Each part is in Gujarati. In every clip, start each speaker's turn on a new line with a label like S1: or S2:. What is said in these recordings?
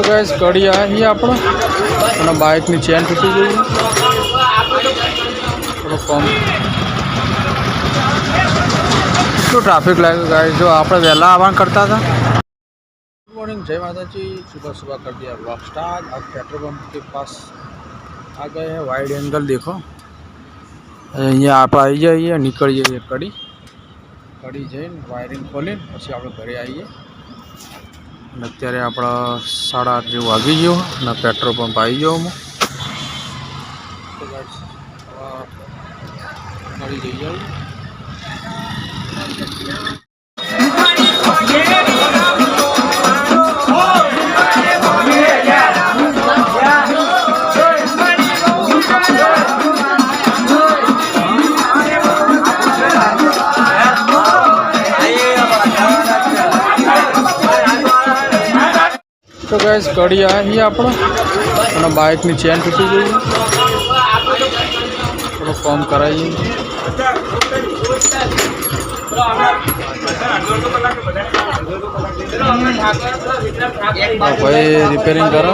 S1: तो गाइस गाड़ी आई है આપણો અને બાઇકની ચેન તૂટી ગઈ થોડો કમ તો ટ્રાફિક લાગ્યો गाइस जो આપણે વહેલા આવવાનું કરતા હતા। गुड मॉर्निंग, जय माता जी। सुबह सुबह कर दिया ब्लॉग स्टार्ट। अब पेट्रोल पंप के पास आ गए हैं। वाइड एंगल देखो, અહીંયા આપણે આવી જઈએ, નીકળી જઈએ કડી જઈને વાયરિંગ ખોલીને પછી આપણે ઘરે આવીએ। અને અત્યારે આપણા 8:30 જેવું વાગી ગયું અને પેટ્રોલ પંપ આવી ગયો હું તો ગાઈસ મળી જઈએ। तो गाइस गाड़ी आई है આપણો અને બાઇકની ચેન તૂટી ગઈ થોડો કમ કરાવીએ। ભાઈ રિપેરિંગ કરો,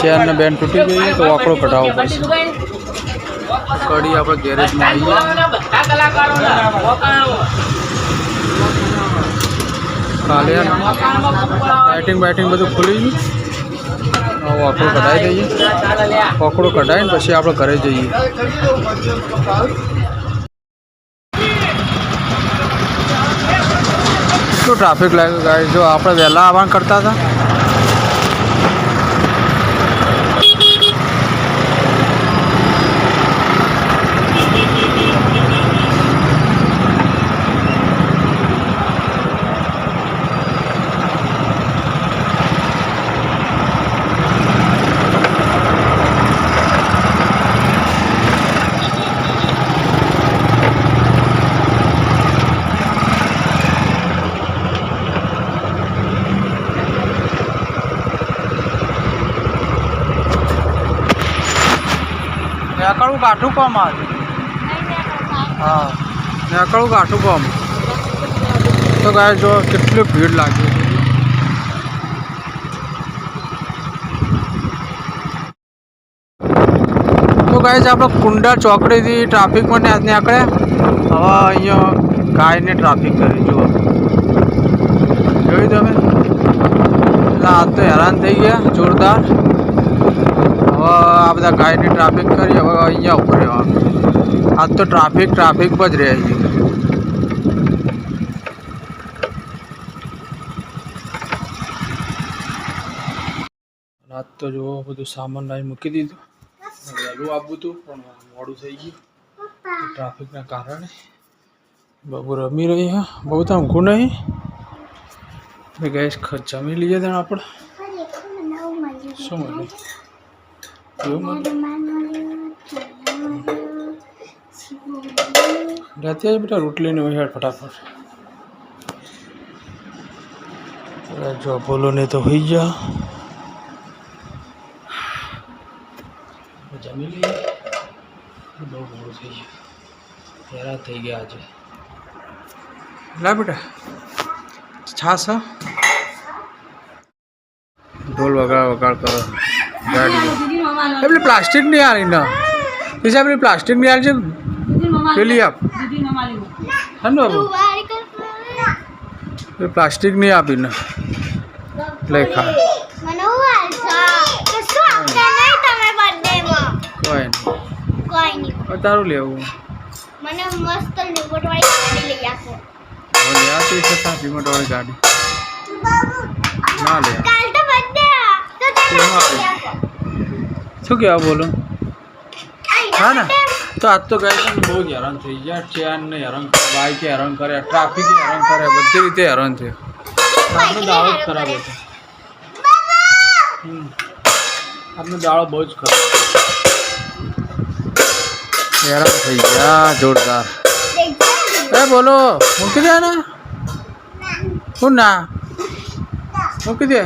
S1: ચેન ને બેન તૂટી ગઈ તો વાકડો કઢાવવો પડશે। ગાડી આપણે ગેરેજમાં આવી काले लाइटिंग बैटिंग બધું ખુલી ગયું। વાકડો કઢાઈ દઈએ, વાકડો કઢાઈને પછી આપણે ઘરે જઈએ। તો ટ્રાફિક લાગ્યો ગાઈસ જો આપણે વહેલા આવવાનું કરતા હતા। નેકળું કાઠું કોમ આવે હા નેકળું કાઠું કોમ તો ગાય જો કેટલી ભીડ લાગી છે। તો ગાય આપણે કુંડા ચોકડીથી ટ્રાફિકમાં નીકળે। હવે અહીંયા ગાયને ટ્રાફિક કરી જુઓ, જોયું તમે? એટલે આજ તો હેરાન થઈ ગયા જોરદાર। હવે આ બધા ગાયની ટ્રાફિક કરી, હવે અહીંયા ઉભું રહેવાનું। આજ તો ટ્રાફિક પર જ રહે છે। આજ તો જો બધું સામાન લાવી મૂકી દીધું। વહેલું આવવું હતું પણ મોડું થઈ ગયું ટ્રાફિકના કારણે। બાબુ રમી રહી છે, બહુ તો ઊંઘું નહીં। ગેસ જમી લઈએ ત્યાં આપણે શું મળ્યું रहती है बेटा रोटली नहीं है फटाफट जो बोलो नहीं तो हुई जा जमी लिए बहुत मोड़ू थी हैरान थी गया आज ला बेटा छास ढोल वगाड़ करो गाड़ी એટલે પ્લાસ્ટિક નહીં આ રહી ના પૈસા પેલી પ્લાસ્ટિક નહીં આવી છે પેલી આપ હા ને બાબુ પ્લાસ્ટિક નહીં આપી ને લઈ ખા કોઈ નહીં તારું લેવું મને મસ્ત લિમોટવાળી ગાડી લઈ આપો। હવે લે આ તો છે સા લિમોટવાળી ગાડી ના લે કાલ તો બર્થડે તો તને શું કહેવા બોલો હા ને। તો આજ તો ગાય બહુ જ હેરાન થઈ ગયા। ચેન ને હેરાન કરે, બાઇકે હેરાન કરે, ટ્રાફિક હેરાન કરે, બધી રીતે હેરાન થયો। આપણો દાળો જ ખરાબ હતો। આપણો દાળો બહુ જ ખરાબ, હેરાન થઈ ગયા જોરદાર। એ બોલો મૂકી દે ને હું ના મૂકી દે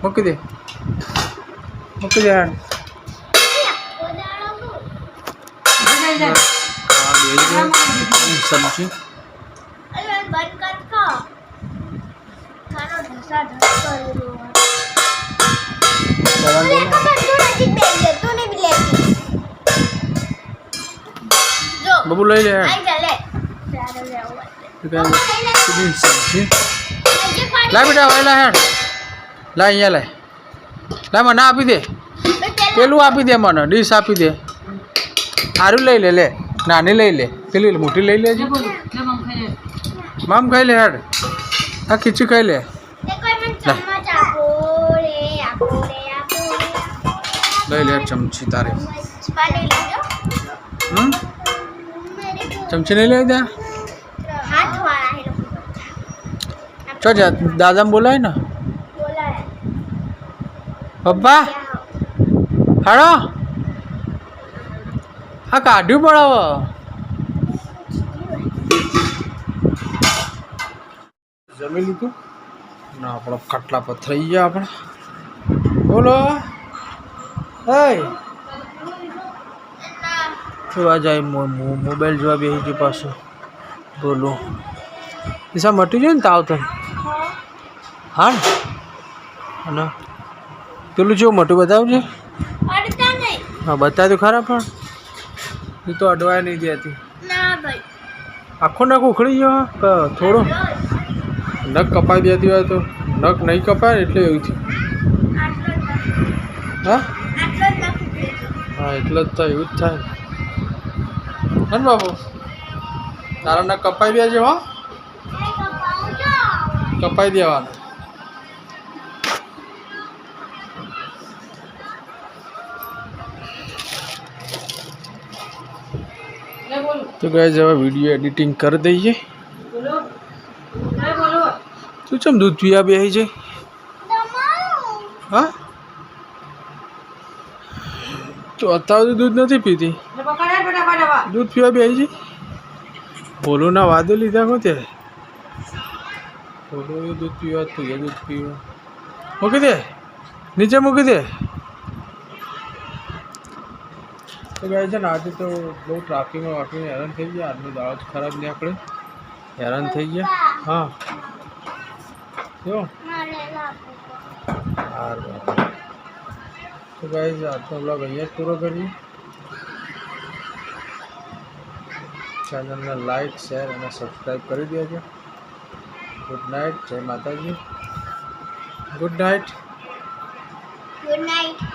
S1: મૂકી દે મૂકી દે सब्जी બબુ લઈ લે લા બેટા વહેલા હેડ લા અહીંયા લે લા મને આપી દે પેલું આપી દે મને ડીશ આપી દે સારું લઈ લે નાની લઈ લે પેલી મોટી લઈ લેજે મામ ખાઈ લે હેડ આ ખીચી ખાઈ લે લઈ લે ચમચી તારે ચમચી નહીં લઈ દે ચો જા દાદા બોલાય ને પપ્પા હાડો આ કાઢ્યું પડાવો જમી લીધું ના આપણો ખાટલા પર થઈ ગયા આપણે બોલો જોવા જાય મોબાઈલ જોવા બેસી ગયું પાછું બોલો પૈસા મટી જાય ને તાવ તને હા અને પેલું જેવું મોટું બતાવજે હા બતાવ તો ખરા પણ એ તો અડવાય નહીં દેતી આખો નખ ઉખડી ગયો થોડો નખ કપાઈ દેતી હોય તો નખ નહીં કપાય એટલે એવું થયું હા હા એટલે જ તો એવું જ થાય ને બાબુ તારા નખ કપાઈ દેજે હો કપાઈ દેવાના તો ગાઈસ હવે વિડીયો એડિટિંગ કરી દઈએ તું ચમ દૂધ પીવા બેસી છે હા તો અત્યારે દૂધ નથી પીતી દૂધ પીવા બેસી છે બોલો ના વાદે લીધા કો ત્યારે બોલો દૂધ પીવા તું એ દૂધ પીવા મૂકી દે નીચે મૂકી દે તો ગાય છે ને આજે તો બહુ ટ્રાફિકમાં વાફીને હેરાન થઈ ગયા આજનો દાડો ખરાબ નીકળે હેરાન થઈ ગયા હા જો તો ગાય આજનો બ્લોગ અહીંયા જ પૂરો કરીએ ચેનલને લાઈક શેર અને સબસ્ક્રાઈબ કરી દેજો ગુડ નાઇટ જય માતાજી ગુડ નાઇટ
S2: Good night.